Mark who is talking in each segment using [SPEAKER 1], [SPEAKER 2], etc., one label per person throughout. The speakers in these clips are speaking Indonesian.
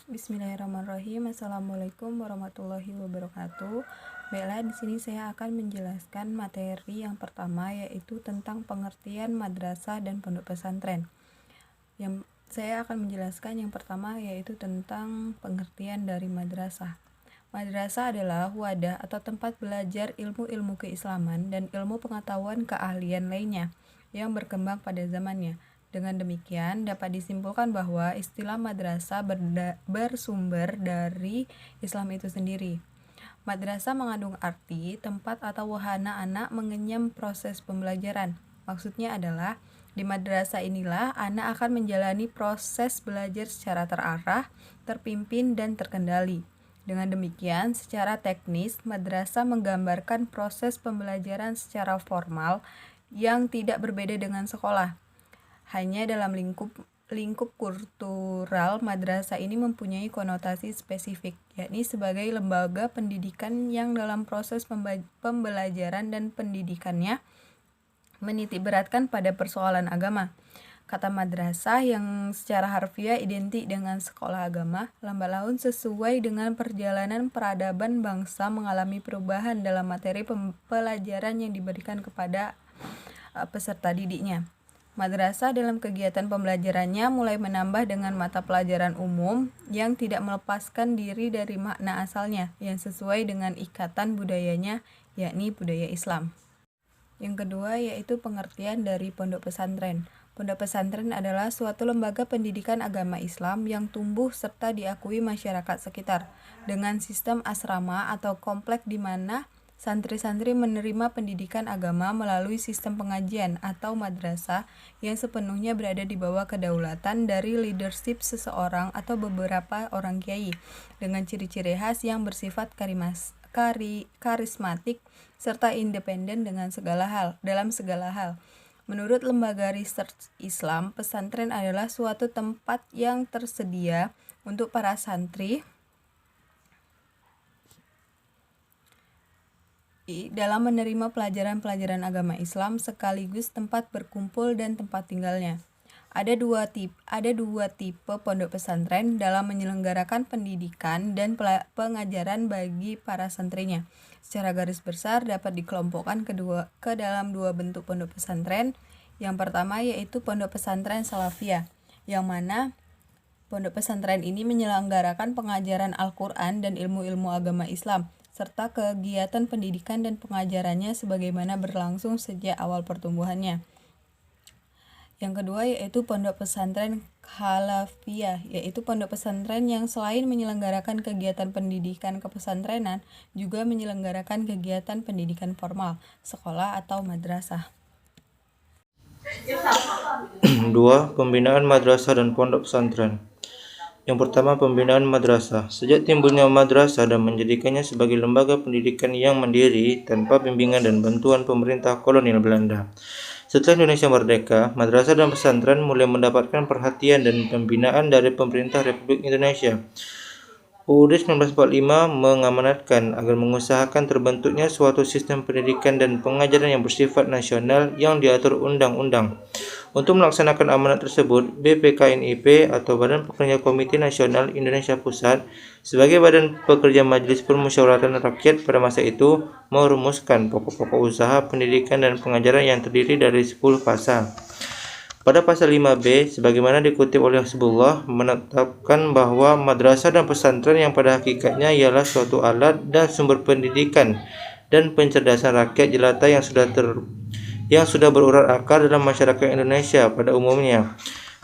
[SPEAKER 1] Bismillahirrahmanirrahim. Assalamualaikum warahmatullahi wabarakatuh. Baiklah, di sini saya akan menjelaskan materi yang pertama, yaitu tentang pengertian madrasah dan pondok pesantren. Saya akan menjelaskan yang pertama, yaitu tentang pengertian dari madrasah. Madrasah adalah wadah atau tempat belajar ilmu-ilmu keislaman dan ilmu pengetahuan keahlian lainnya yang berkembang pada zamannya. Dengan demikian, dapat disimpulkan bahwa istilah madrasah bersumber dari Islam itu sendiri. Madrasah mengandung arti tempat atau wahana anak mengenyam proses pembelajaran. Maksudnya adalah, di madrasah inilah anak akan menjalani proses belajar secara terarah, terpimpin, dan terkendali. Dengan demikian, secara teknis, madrasah menggambarkan proses pembelajaran secara formal yang tidak berbeda dengan sekolah. Hanya dalam lingkup kultural, madrasah ini mempunyai konotasi spesifik, yakni sebagai lembaga pendidikan yang dalam proses pembelajaran dan pendidikannya menitik beratkan pada persoalan agama. Kata madrasah yang secara harfiah identik dengan sekolah agama, lambat laun sesuai dengan perjalanan peradaban bangsa mengalami perubahan dalam materi pelajaran yang diberikan kepada peserta didiknya. Madrasah dalam kegiatan pembelajarannya mulai menambah dengan mata pelajaran umum yang tidak melepaskan diri dari makna asalnya yang sesuai dengan ikatan budayanya, yakni budaya Islam. Yang kedua yaitu pengertian dari pondok pesantren. Pondok pesantren adalah suatu lembaga pendidikan agama Islam yang tumbuh serta diakui masyarakat sekitar dengan sistem asrama atau kompleks di mana santri-santri menerima pendidikan agama melalui sistem pengajian atau madrasah yang sepenuhnya berada di bawah kedaulatan dari leadership seseorang atau beberapa orang kiai dengan ciri-ciri khas yang bersifat karismatik serta independen dalam segala hal. Menurut lembaga research Islam, pesantren adalah suatu tempat yang tersedia untuk para santri dalam menerima pelajaran-pelajaran agama Islam sekaligus tempat berkumpul dan tempat tinggalnya. Ada dua tipe pondok pesantren dalam menyelenggarakan pendidikan dan pengajaran bagi para santrinya. Secara garis besar dapat dikelompokkan ke dalam dua bentuk pondok pesantren. Yang pertama yaitu pondok pesantren salafiyah, yang mana pondok pesantren ini menyelenggarakan pengajaran Al-Quran dan ilmu-ilmu agama Islam serta kegiatan pendidikan dan pengajarannya sebagaimana berlangsung sejak awal pertumbuhannya. Yang kedua yaitu pondok pesantren khalafiyah, yaitu pondok pesantren yang selain menyelenggarakan kegiatan pendidikan kepesantrenan, juga menyelenggarakan kegiatan pendidikan formal, sekolah atau madrasah.
[SPEAKER 2] 2. Pembinaan madrasah dan pondok pesantren. Yang pertama, pembinaan madrasah. Sejak timbulnya madrasah dan menjadikannya sebagai lembaga pendidikan yang mandiri tanpa bimbingan dan bantuan pemerintah kolonial Belanda. Setelah Indonesia merdeka, madrasah dan pesantren mulai mendapatkan perhatian dan pembinaan dari pemerintah Republik Indonesia. UUD 1945 mengamanatkan agar mengusahakan terbentuknya suatu sistem pendidikan dan pengajaran yang bersifat nasional yang diatur undang-undang. Untuk melaksanakan amanat tersebut, BPKNIP atau Badan Pekerja Komite Nasional Indonesia Pusat sebagai badan pekerja Majelis Permusyawaratan Rakyat pada masa itu merumuskan pokok-pokok usaha pendidikan dan pengajaran yang terdiri dari 10 pasal. Pada pasal 5B, sebagaimana dikutip oleh Hizbullah, menetapkan bahwa madrasah dan pesantren yang pada hakikatnya ialah suatu alat dan sumber pendidikan dan pencerdasan rakyat jelata yang sudah berurat akar dalam masyarakat Indonesia pada umumnya,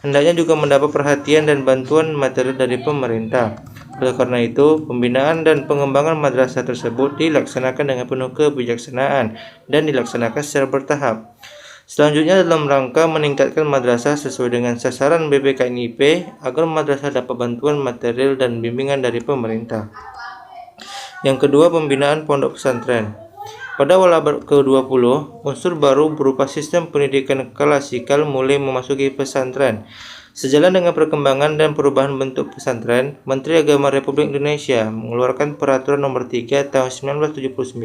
[SPEAKER 2] hendaknya juga mendapat perhatian dan bantuan materi dari pemerintah. Oleh karena itu, pembinaan dan pengembangan madrasah tersebut dilaksanakan dengan penuh kebijaksanaan dan dilaksanakan secara bertahap. Selanjutnya, dalam rangka meningkatkan madrasah sesuai dengan sasaran BPKNIP agar madrasah dapat bantuan material dan bimbingan dari pemerintah. Yang kedua, pembinaan pondok pesantren. Pada awal abad ke-20, unsur baru berupa sistem pendidikan klasikal mulai memasuki pesantren. Sejalan dengan perkembangan dan perubahan bentuk pesantren, Menteri Agama Republik Indonesia mengeluarkan Peraturan Nomor 3 Tahun 1979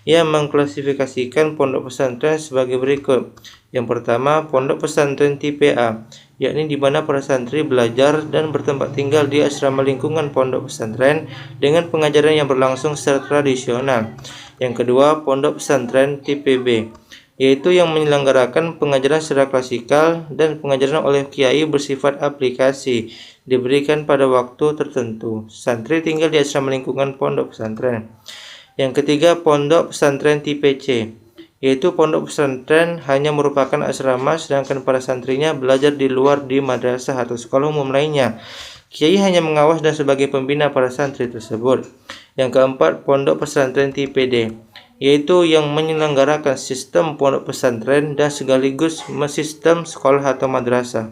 [SPEAKER 2] yang mengklasifikasikan pondok pesantren sebagai berikut. Yang pertama, pondok pesantren tipe A, yakni di mana para santri belajar dan bertempat tinggal di asrama lingkungan pondok pesantren dengan pengajaran yang berlangsung secara tradisional. Yang kedua, pondok pesantren tipe B, yaitu yang menyelenggarakan pengajaran secara klasikal dan pengajaran oleh kiai bersifat aplikasi, diberikan pada waktu tertentu. Santri tinggal di asrama lingkungan pondok pesantren. Yang ketiga, pondok pesantren tipe C, yaitu pondok pesantren hanya merupakan asrama sedangkan para santrinya belajar di luar di madrasah atau sekolah umum lainnya. Kiai hanya mengawas dan sebagai pembina para santri tersebut. Yang keempat, pondok pesantren tipe D, yaitu yang menyelenggarakan sistem pondok pesantren dan sekaligus sistem sekolah atau madrasah.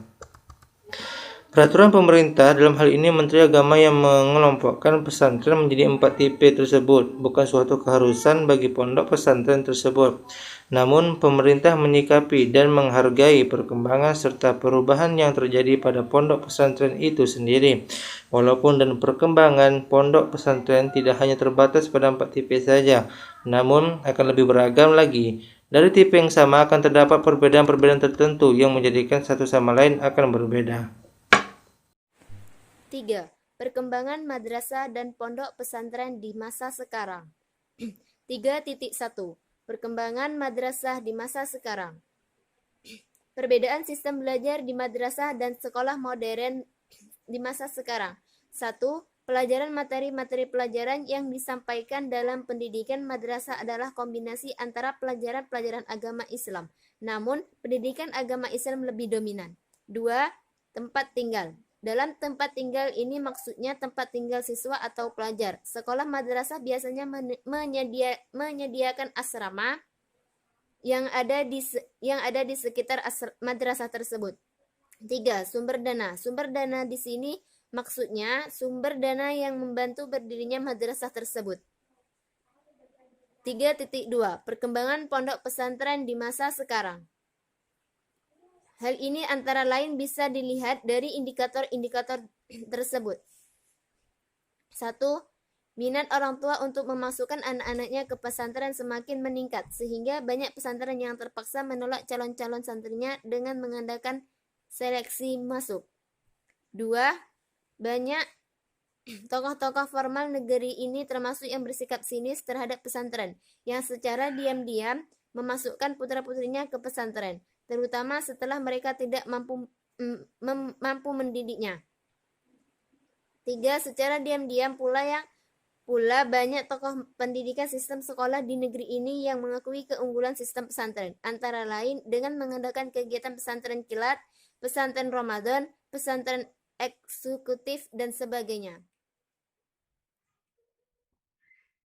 [SPEAKER 2] Peraturan pemerintah, dalam hal ini Menteri Agama, yang mengelompokkan pesantren menjadi 4 tipe tersebut bukan suatu keharusan bagi pondok pesantren tersebut. Namun, pemerintah menyikapi dan menghargai perkembangan serta perubahan yang terjadi pada pondok pesantren itu sendiri. Walaupun dan perkembangan pondok pesantren tidak hanya terbatas pada 4 tipe saja, namun akan lebih beragam lagi. Dari tipe yang sama akan terdapat perbedaan-perbedaan tertentu yang menjadikan satu sama lain akan berbeda.
[SPEAKER 3] 3. Perkembangan madrasah dan pondok pesantren di masa sekarang. 3.1. Perkembangan madrasah di masa sekarang. Perbedaan sistem belajar di madrasah dan sekolah modern di masa sekarang. 1. Pelajaran materi-materi pelajaran yang disampaikan dalam pendidikan madrasah adalah kombinasi antara pelajaran-pelajaran agama Islam. Namun, pendidikan agama Islam lebih dominan. 2. Tempat tinggal. Dalam tempat tinggal ini maksudnya tempat tinggal siswa atau pelajar. Sekolah madrasah biasanya menyediakan asrama yang ada di sekitar madrasah tersebut. 3. Sumber dana. Sumber dana di sini maksudnya sumber dana yang membantu berdirinya madrasah tersebut. 3.2. Perkembangan pondok pesantren di masa sekarang. Hal ini antara lain bisa dilihat dari indikator-indikator tersebut. 1. Minat orang tua untuk memasukkan anak-anaknya ke pesantren semakin meningkat, sehingga banyak pesantren yang terpaksa menolak calon-calon santrinya dengan mengadakan seleksi masuk. 2. Banyak tokoh-tokoh formal negeri ini termasuk yang bersikap sinis terhadap pesantren, yang secara diam-diam memasukkan putra-putrinya ke pesantren, terutama setelah mereka tidak mampu mendidiknya. 3. Secara diam-diam pula banyak tokoh pendidikan sistem sekolah di negeri ini yang mengakui keunggulan sistem pesantren, antara lain dengan mengadakan kegiatan pesantren kilat, pesantren Ramadan, pesantren eksekutif, dan sebagainya.